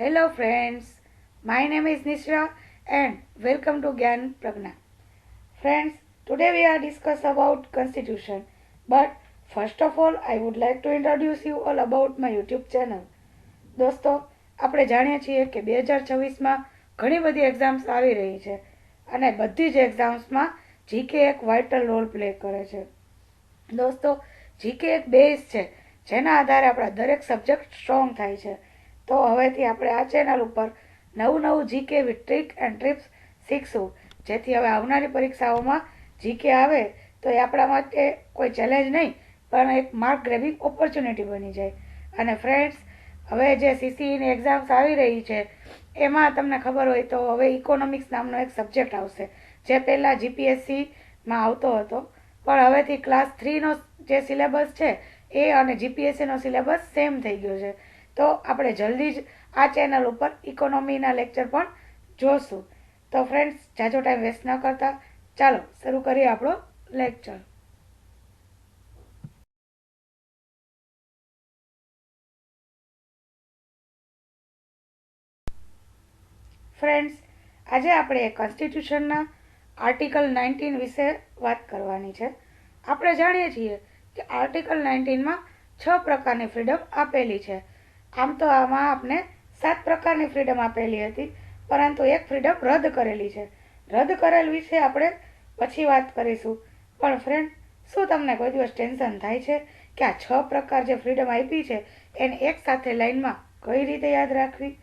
Hello friends, my name is Nishra and welcome to Gyan Pragna. Friends, today we are discuss about constitution. But first of all, I would like to introduce you all about my YouTube channel. દોસ્તો, આપણે જાણીએ છીએ કે 2026માં ઘણી બધી exams આવી રહી છે અને બધી જ એક્ઝામ્સમાં જીકે એક વાઇટલ રોલ પ્લે કરે છે. દોસ્તો, જીકે એક બેઝ છે જેના આધારે આપણા દરેક સબ્જેક્ટ સ્ટ્રોંગ થાય છે. તો હવેથી આપણે આ ચેનલ ઉપર નવું GK with trick and trips શીખશું, જેથી હવે આવનારી પરીક્ષાઓમાં જીકે આવે તો એ આપણા માટે કોઈ ચેલેન્જ નહીં પણ એક માર્ક ગ્રેબિંગ ઓપોર્ચ્યુનિટી બની જાય. અને ફ્રેન્ડ્સ, હવે જે સીસીઈની એક્ઝામ્સ આવી રહી છે એમાં તમને ખબર હોય તો હવે ઇકોનોમિક્સ નામનો એક સબ્જેક્ટ આવશે, જે પહેલાં જીપીએસસીમાં આવતો હતો, પણ હવેથી ક્લાસ 3નો જે સિલેબસ છે એ અને જીપીએસસીનો સિલેબસ સેમ થઈ ગયો છે. તો આપણે જલ્દી જ આ ચેનલ ઉપર ઇકોનોમીના લેક્ચર પણ જોશું. તો ફ્રેન્ડ્સ, જાજો ટાઈમ વેસ્ટ ન કરતા ચાલો શરૂ કરીએ આપણો લેક્ચર. ફ્રેન્ડ્સ, આજે આપણે કોન્સ્ટિટ્યુશનના આર્ટિકલ 19 વિશે વાત કરવાની છે. આપણે જાણીએ છીએ કે આર્ટિકલ 19માં 6 પ્રકારની ફ્રીડમ આપેલી છે. આમ તો આમાં આપણે 7 પ્રકારની ફ્રીડમ આપેલી હતી, પરંતુ એક ફ્રીડમ રદ કરેલી છે. રદ કરેલ વિશે આપણે પછી વાત કરીશું. પણ ફ્રેન્ડ, શું તમને કોઈ દિવસ ટેન્શન થાય છે કે આ 6 પ્રકાર જે ફ્રીડમ આપી છે એને એક સાથે લાઈનમાં કઈ રીતે યાદ રાખવી?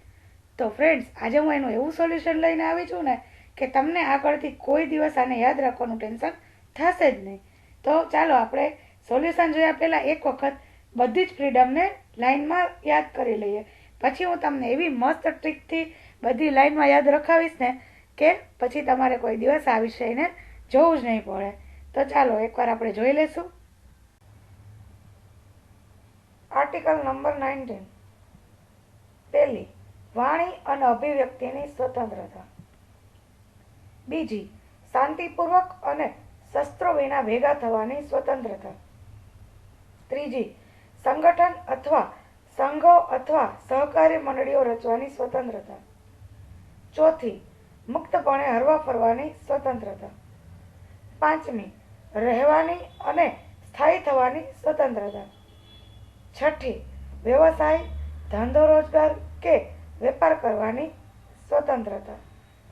તો ફ્રેન્ડ્સ, આજે હું એનું એવું સોલ્યુશન લઈને આવી છું ને કે તમને આગળથી કોઈ દિવસ આને યાદ રાખવાનું ટેન્શન થશે જ નહીં. તો ચાલો આપણે સોલ્યુશન જોયા પહેલાં એક વખત બધી જ ફ્રીડમને લાઈનમાં યાદ કરી લઈએ. પછી હું તમને એવી મસ્ત ટ્રીકથી બધી લાઈનમાં યાદ રખાવીશ ને કે પછી તમારે કોઈ દિવસ આ વિષયને જોવું જ નહીં પડે. તો ચાલો એકવાર આપણે જોઈ લઈશું. Article number 19. પહેલી, વાણી અને અભિવ્યક્તિની સ્વતંત્રતા. બીજી, શાંતિપૂર્વક અને શસ્ત્રો વિના ભેગા થવાની સ્વતંત્રતા. ત્રીજી, સંગઠન અથવા સંઘો અથવા સહકારી મંડળીઓ રચવાની સ્વતંત્રતા. ચોથી, મુક્તપણે હરવા ફરવાની સ્વતંત્રતા. પાંચમી, રહેવાની અને સ્થાયી થવાની સ્વતંત્રતા. છઠ્ઠી, વ્યવસાય, ધંધો રોજગાર કે વેપાર કરવાની સ્વતંત્રતા.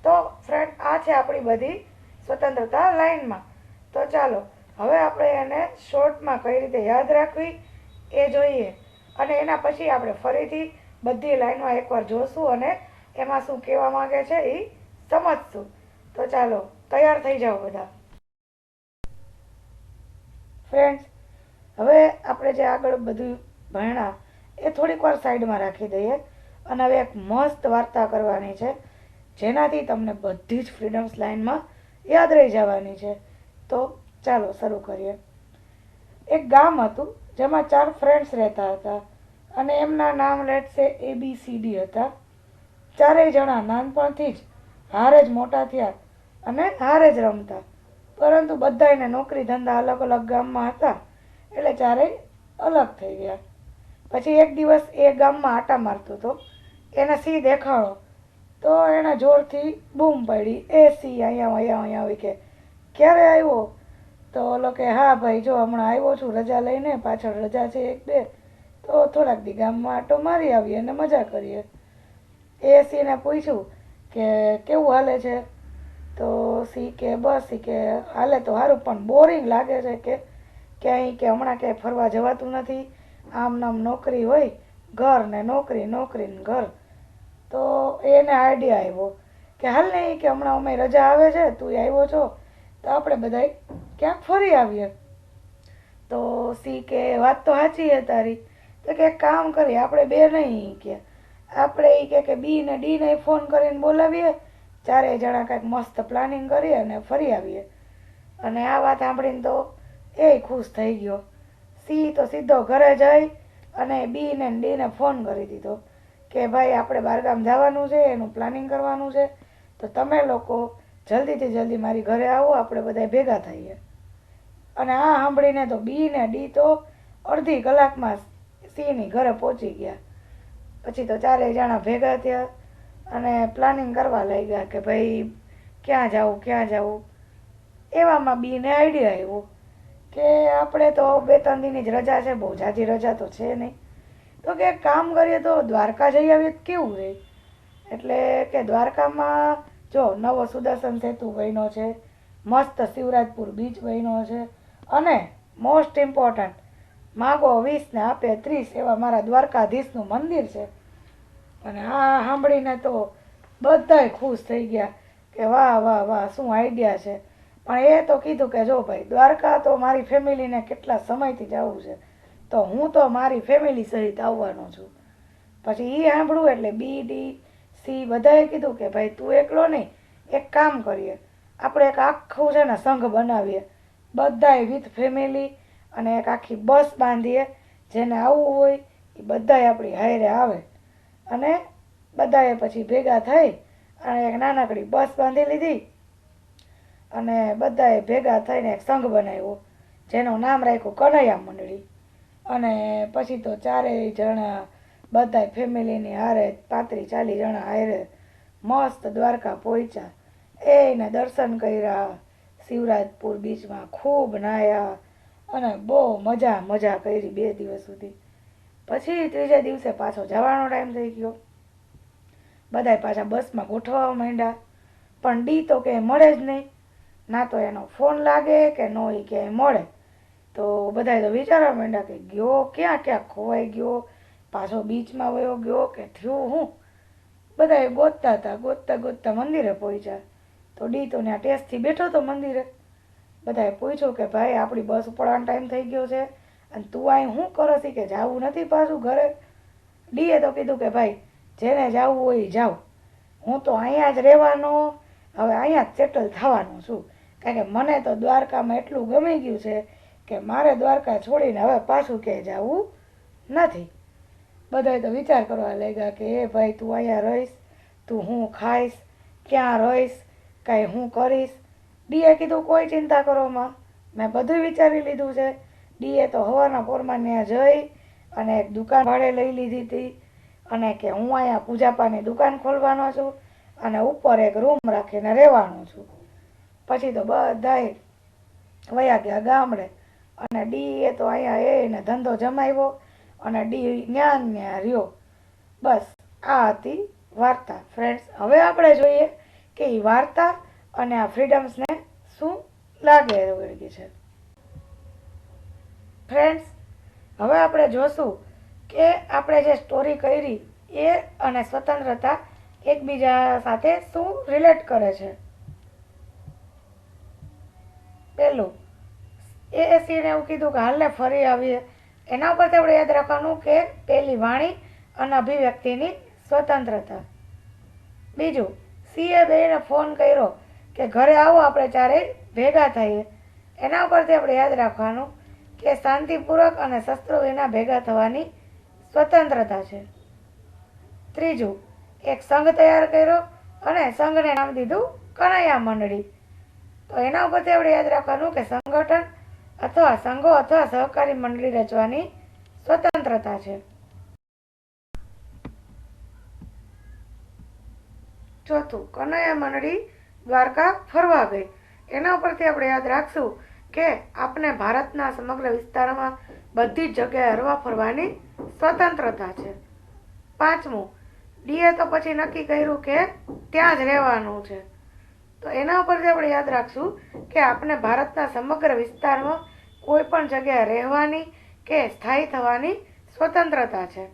તો ફ્રેન્ડ, આ છે આપણી બધી સ્વતંત્રતા લાઈનમાં. તો ચાલો હવે આપણે એને શોર્ટમાં કઈ રીતે યાદ રાખવી એ જોઈએ, અને એના પછી આપણે ફરીથી બધી લાઈનમાં એકવાર જોશું અને એમાં શું કહેવા માંગે છે એ સમજશું. તો ચાલો તૈયાર થઈ જાઓ બધા. ફ્રેન્ડ્સ, હવે આપણે જે આગળ બધું ભણ્યા એ થોડીક વાર સાઈડમાં રાખી દઈએ અને હવે એક મસ્ત વાર્તા કરવાની છે, જેનાથી તમને બધી જ ફ્રીડમ્સ લાઈનમાં યાદ રહી જવાની છે. તો ચાલો શરૂ કરીએ. એક ગામ હતું જેમાં 4 ફ્રેન્ડ્સ રહેતા હતા અને એમના નામ લેટ્સ ABCD હતા. ચારેય જણા નાનપણથી જ હારે જ મોટા થયા અને હારે જ રમતા, પરંતુ બધાને નોકરી ધંધા અલગ અલગ ગામમાં હતા એટલે ચારેય અલગ થઈ ગયા. પછી એક દિવસ એ ગામમાં આટા મારતો હતો, એને સિંહ દેખાડો તો એણે જોરથી બૂમ પાડી, એ સિંહ અહીંયા આવી કે ક્યારે આવ્યો? તો ઓલો કે હા ભાઈ, જો હમણાં આવ્યો છું, રજા લઈને, પાછળ રજા છે 1-2, તો થોડાક દી ગામમાં આટો મારી આવીએ અને મજા કરીએ. એ સિંહને પૂછ્યું કે કેવું હાલે છે? તો સિંહ કે બસ, કે હાલે તો સારું, પણ બોરિંગ લાગે છે કે ક્યાંય કે હમણાં ક્યાંય ફરવા જવાતું નથી, આમ નામ નોકરી હોય, ઘર ને નોકરી, નોકરી ને ઘર. તો એને આઈડિયા આવ્યો કે હાલ નહીં, કે હમણાં અમે રજા આવે છે, તું આવ્યો છો તો આપણે બધા ક્યાંક ફરી આવીએ. તો સિંહ કે વાત તો સાચી છે તારી. તો કે એક કામ કરીએ, આપણે બે નહીં, કે આપણે કે બી ને ડી ને ફોન કરીને બોલાવીએ, ચારેય જણા કંઈક મસ્ત પ્લાનિંગ કરીએ અને ફરી આવીએ. અને આ વાત સાંભળીને તો એ ખુશ થઈ ગયો. સિંહ તો સીધો ઘરે જઈ અને બી ને ડીને ફોન કરી દીધો કે ભાઈ, આપણે બહારગામ જવાનું છે, એનું પ્લાનિંગ કરવાનું છે, તો તમે લોકો જલ્દીથી જલ્દી મારી ઘરે આવો, આપણે બધા ભેગા થઈએ. અને આ સાંભળીને તો બી ને ડી તો અડધી કલાકમાં સિંહની ઘરે પહોંચી ગયા. પછી તો ચારેય જણા ભેગા થયા અને પ્લાનિંગ કરવા લાગ્યા કે ભાઈ ક્યાં જવું. એવામાં બીને આઈડિયા આવ્યો કે આપણે તો 2-3 દિનની જ રજા છે, બહુ ઝાઝી રજા તો છે નહીં, તો કે એક કામ કરીએ તો દ્વારકા જઈ આવીએ તો કેવું રહે. એટલે કે દ્વારકામાં જો નવો સુદર્શન સેતુ બન્યો છે, મસ્ત શિવરાજપુર બીચ બન્યો છે, અને મોસ્ટ ઇમ્પોર્ટન્ટ માગો 20 ને આપે 30 એવા મારા દ્વારકાધીશનું મંદિર છે. અને આ સાંભળીને તો બધાય ખુશ થઈ ગયા કે વાહ શું આઈડિયા છે. પણ એ તો કીધું કે જો ભાઈ દ્વારકા તો મારી ફેમિલીને કેટલા સમયથી જવું છે, તો હું તો મારી ફેમિલી સહિત આવવાનો છું. પછી એ સાંભળ્યું એટલે બી ડી સી બધાએ કીધું કે ભાઈ તું એકલો નહીં, એક કામ કરીએ, આપણે એક આખું છે ને સંઘ બનાવીએ, બધાએ વિથ ફેમિલી, અને એક આખી બસ બાંધીએ, જેને આવવું હોય એ બધાએ આપણી હારે આવે. અને બધાએ પછી ભેગા થઈ અને એક નાનકડી બસ બાંધી લીધી અને બધાએ ભેગા થઈને એક સંઘ બનાવ્યો, જેનું નામ રાખ્યું કનૈયા મંડળી. અને પછી તો ચારેય જણા બધાય ફેમિલીની હારે 35-40 જણા હારે મસ્ત દ્વારકા પહોંચ્યા. એને દર્શન કર્યા, શિવરાજપુર બીચમાં ખૂબ નાહ્યા અને બહુ મજા કરી 2 દિવસ સુધી. પછી ત્રીજે દિવસે પાછો જવાનો ટાઈમ થઈ ગયો. બધાય પાછા બસમાં ગોઠવવા માંડ્યા, પણ ડી તો ક્યાંય મળે જ નહીં, ના તો એનો ફોન લાગે કે નો એ ક્યાંય મળે. તો બધાય તો વિચારવા માંડ્યા કે ગયો ક્યાં ખોવાઈ ગયો, પાછો બીચમાં વયો ગયો કે થયું હું. બધાએ ગોતતા મંદિરે પહોંચ્યા. તો ડી તો ત્યાં ટેસ્ટથી બેઠો હતો મંદિરે. બધાએ પૂછ્યું કે ભાઈ આપણી બસ ઉપડવાનો ટાઈમ થઈ ગયો છે અને તું અહીં શું કરો છે, કે જવું નથી પાછું ઘરે. ડીએ તો કીધું કે ભાઈ જેને જવું હોય એ જાઓ, હું તો અહીંયા જ રહેવાનો, હવે અહીંયા જ સેટલ થવાનું છું, કારણ કે મને તો દ્વારકામાં એટલું ગમી ગયું છે કે મારે દ્વારકા છોડીને હવે પાછું ક્યાંય જવું નથી. બધાએ તો વિચાર કરવા લાગ્યા કે એ ભાઈ તું અહીંયા રહીશ, તું હું ખાઈશ, ક્યાં રહીશ, કાંઈ હું કરીશ. ડીએ કીધું કોઈ ચિંતા કરો માં, મેં બધું વિચારી લીધું છે. ડીએ તો હવારના પોરમાં ત્યાં જઈ અને એક દુકાન ભાડે લઈ લીધી હતી, અને કે હું અહીંયા પૂજાપાની દુકાન ખોલવાનો છું અને ઉપર એક રૂમ રાખીને રહેવાનો છું. પછી તો બધાએ વયા ગયા ગામડે, અને ડીએ તો અહીંયા એને ધંધો જમાવ્યો અને ડી ન્યા રહ્યો. બસ આ હતી વાર્તા. ફ્રેન્ડ્સ, હવે આપણે જોઈએ કે એ વાર્તા અને આ ફ્રીડમ્સને શું લાગે વળગી છે. ફ્રેન્ડ્સ, હવે આપણે જોશું કે આપણે જે સ્ટોરી કરી એ અને સ્વતંત્રતા એકબીજા સાથે શું રિલેટ કરે છે. પહેલું એ સીને એવું કીધું કે હાલને ફરી આવીએ, એના ઉપરથી આપણે યાદ રાખવાનું કે પહેલી વાણી અને અભિવ્યક્તિની સ્વતંત્રતા. બીજું, સીએ બેને ફોન કર્યો કે ઘરે આવો આપણે ચારેય ભેગા થઈએ, એના ઉપરથી આપણે યાદ રાખવાનું કે શાંતિપૂર્વક અને શસ્ત્રો વિના ભેગા થવાની સ્વતંત્રતા છે. ત્રીજું, એક સંઘ તૈયાર કર્યો અને સંઘને નામ દીધું કનૈયા મંડળી. તો એના ઉપરથી આપણે યાદ રાખવાનું કે સંગઠન અથવા સંઘો અથવા સહકારી મંડળી રચવાની સ્વતંત્રતા છે. ચોથું, કનૈયા મંડળી દ્વારકા ફરવા ગઈ. એના ઉપરથી આપણે યાદ રાખશું કે આપણે ભારતના સમગ્ર વિસ્તારમાં બધી જ જગ્યાએ હરવા ફરવાની સ્વતંત્રતા છે. પાંચમું, ડીએ તો પછી નક્કી કર્યું કે ત્યાં જ રહેવાનું છે. તો એના ઉપરથી આપણે યાદ રાખશું કે આપણે ભારતના સમગ્ર વિસ્તારમાં કોઈ પણ જગ્યાએ રહેવાની કે સ્થાયી થવાની સ્વતંત્રતા છે.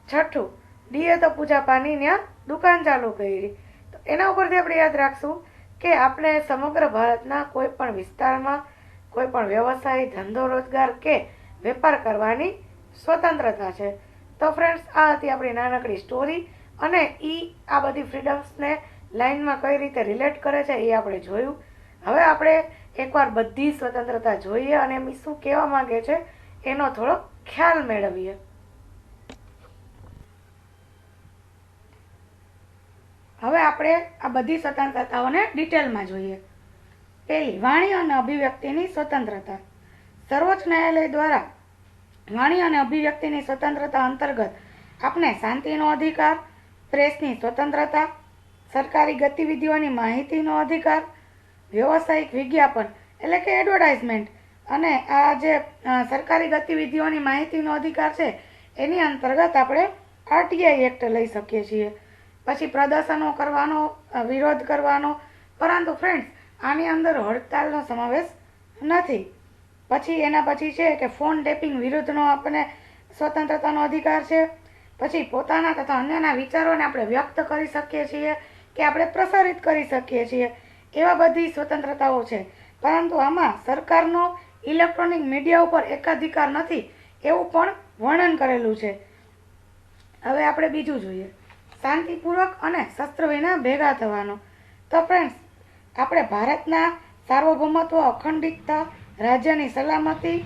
છઠ્ઠું, ડીએ તો પૂજાપાની ત્યાં દુકાન ચાલુ કરી. તો એના ઉપરથી આપણે યાદ રાખશું કે આપણે સમગ્ર ભારતના કોઈ પણ વિસ્તારમાં કોઈ પણ વ્યવસાય, ધંધો, રોજગાર કે વેપાર કરવાની સ્વતંત્રતા છે. તો ફ્રેન્ડ્સ, આ હતી આપણી નાનકડી સ્ટોરી, અને આ બધી ફ્રીડમ્સને લાઈનમાં કઈ રીતે રિલેટ કરે છે એ આપણે જોયું. હવે આપણે એકવાર બધી સ્વતંત્રતા જોઈએ અને એમ શું કહેવા માંગે છે એનો થોડો ખ્યાલ મેળવીએ. હવે આપણે આ બધી સ્વતંત્રતાઓને ડિટેલમાં જોઈએ. પહેલી, વાણી અને અભિવ્યક્તિની સ્વતંત્રતા. સર્વોચ્ચ ન્યાયાલય દ્વારા વાણી અને અભિવ્યક્તિની સ્વતંત્રતા અંતર્ગત આપણે શાંતિનો અધિકાર, પ્રેસની સ્વતંત્રતા, સરકારી ગતિવિધિઓની માહિતીનો અધિકાર, વ્યવસાયિક વિજ્ઞાપન એટલે કે એડવર્ટાઇઝમેન્ટ અને આ જે સરકારી ગતિવિધિઓની માહિતીનો અધિકાર છે એની અંતર્ગત આપણે આરટીઆઈ એક્ટ લઈ શકીએ છીએ. પછી પ્રદર્શનો કરવાનો, વિરોધ કરવાનો, પરંતુ ફ્રેન્ડ્સ આની અંદર હડતાલનો સમાવેશ નથી. પછી એના પછી છે કે ફોન ટેપિંગ વિરુદ્ધનો આપણને સ્વતંત્રતાનો અધિકાર છે. પછી પોતાના તથા અન્યના વિચારોને આપણે વ્યક્ત કરી શકીએ છીએ કે આપણે પ્રસારિત કરી શકીએ છીએ, એવા બધી સ્વતંત્રતાઓ છે. પરંતુ આમાં સરકારનો ઇલેક્ટ્રોનિક મીડિયા ઉપર એકાધિકાર નથી એવું પણ વર્ણન કરેલું છે. હવે આપણે બીજું જોઈએ, શાંતિપૂર્વક અને શસ્ત્ર વિના ભેગા થવાનો. તો ફ્રેન્ડ્સ આપણે ભારતના સાર્વભૌમત્વ, અખંડિતતા, રાજ્યની સલામતી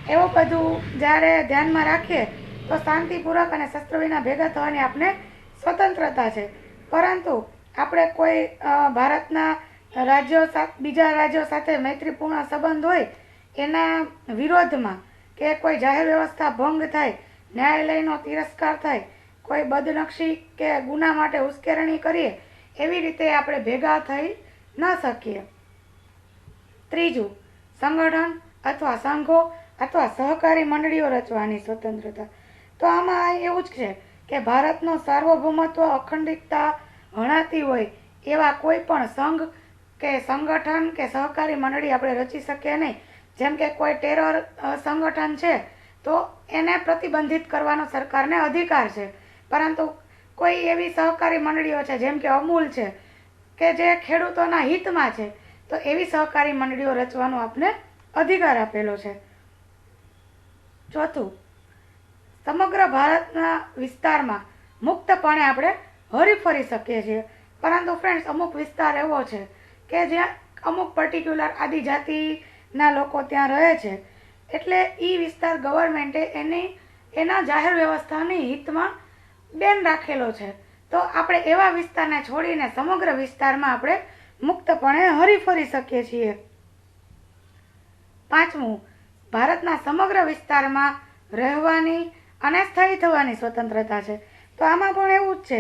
એવું બધું જ્યારે ધ્યાનમાં રાખીએ તો શાંતિપૂર્વક અને શસ્ત્ર વિના ભેગા થવાની આપણે સ્વતંત્રતા છે. પરંતુ આપણે કોઈ ભારતના બીજા રાજ્યો સાથે મૈત્રીપૂર્ણ સંબંધ હોય એના વિરોધમાં કે કોઈ જાહેર વ્યવસ્થા ભંગ થાય, ન્યાયાલયનો તિરસ્કાર થાય, કોઈ બદનક્ષી કે ગુના માટે ઉશ્કેરણી કરીએ, એવી રીતે આપણે ભેગા થઈ ન શકીએ. ત્રીજું, સંગઠન અથવા સંઘો અથવા સહકારી મંડળીઓ રચવાની સ્વતંત્રતા. તો આમાં એવું જ છે કે ભારતનો સાર્વભૌમત્વ, અખંડિતતા હણાતી હોય એવા કોઈ પણ સંઘ કે સંગઠન કે સહકારી મંડળી આપણે રચી શકીએ નહીં. જેમ કે કોઈ ટેરર સંગઠન છે તો એને પ્રતિબંધિત કરવાનો સરકારને અધિકાર છે, પરંતુ કોઈ એવી સહકારી મંડળીઓ છે જેમ કે અમૂલ છે કે જે ખેડૂતોના હિતમાં છે, તો એવી સહકારી મંડળીઓ રચવાનો આપને અધિકાર આપેલો છે. ચોથું, સમગ્ર ભારતના વિસ્તારમાં મુક્તપણે આપણે હરીફરી શકીએ છીએ. પરંતુ ફ્રેન્ડ્સ અમુક વિસ્તાર એવો છે કે જ્યાં અમુક પર્ટિક્યુલર આદિજાતિના લોકો ત્યાં રહે છે, એટલે એ વિસ્તાર ગવર્મેન્ટે એના જાહેર વ્યવસ્થાની હિતમાં બેન રાખેલો છે. તો આપણે એવા વિસ્તારને છોડીને સમગ્ર વિસ્તારમાં આપણે મુક્તપણે હરીફરી શકીએ છીએ. પાંચમું, ભારતના સમગ્ર વિસ્તારમાં રહેવાની અને સ્થાયી થવાની સ્વતંત્રતા છે. તો આમાં પણ એવું જ છે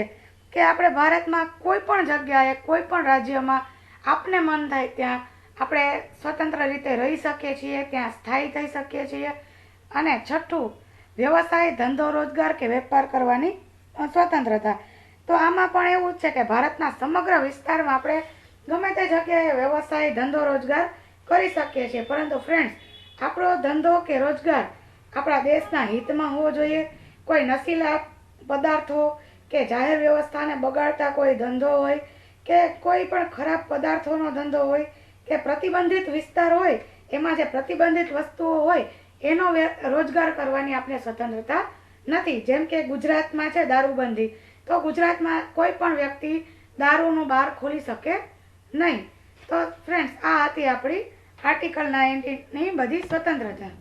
કે આપણે ભારતમાં કોઈ પણ જગ્યાએ, કોઈ પણ રાજ્યમાં આપને મન થાય ત્યાં આપણે સ્વતંત્ર રીતે રહી શકીએ છીએ, ત્યાં સ્થાયી થઈ શકીએ છીએ. અને છઠ્ઠું, વ્યવસાય, ધંધો, રોજગાર કે વેપાર કરવાની સ્વતંત્રતા. તો આમાં પણ એવું જ છે કે ભારતના સમગ્ર વિસ્તારમાં આપણે ગમે તે જગ્યાએ વ્યવસાય, ધંધો, રોજગાર કરી શકીએ છીએ. પરંતુ ફ્રેન્ડ્સ આપણો ધંધો કે રોજગાર આપણા દેશના હિતમાં હોવો જોઈએ. કોઈ નશીલા પદાર્થો કે જાહેર વ્યવસ્થાને બગાડતા કોઈ ધંધો હોય કે કોઈ પણ ખરાબ પદાર્થોનો ધંધો હોય કે પ્રતિબંધિત વિસ્તાર હોય એમાં જે પ્રતિબંધિત વસ્તુઓ હોય એનો રોજગાર કરવાની આપણે સ્વતંત્રતા નથી. જેમ કે ગુજરાતમાં છે દારૂબંધી, તો ગુજરાતમાં કોઈ પણ વ્યક્તિ દારૂનું બાર ખોલી શકે નહીં. તો ફ્રેન્ડ્સ આ હતી આપણી આર્ટિકલ 19ની બધી સ્વતંત્રતા.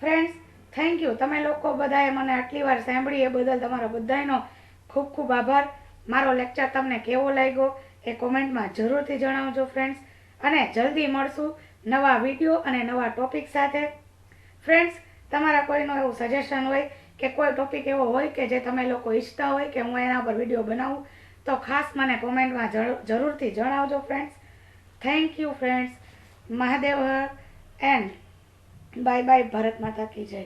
ફ્રેન્ડ્સ થેન્ક યુ, તમે લોકો બધાએ મને આટલી વાર સાંભળી એ બદલ તમારા બધાનો ખૂબ ખૂબ આભાર. મારો લેક્ચર તમને કેવો લાગ્યો એ કોમેન્ટમાં જરૂરથી જણાવજો ફ્રેન્ડ્સ. અને જલ્દી મળશું નવા વિડીયો અને નવા ટોપિક સાથે. ફ્રેન્ડ્સ તમારા કોઈનું એવું સજેશન હોય કે કોઈ ટોપિક એવો હોય કે જે તમે લોકો ઈચ્છતા હોય કે હું એના પર વિડીયો બનાવું, તો ખાસ મને કોમેન્ટમાં જરૂરથી જણાવજો friends. Thank you friends. Mahadev and bye bye. Bharat માતા કી જય.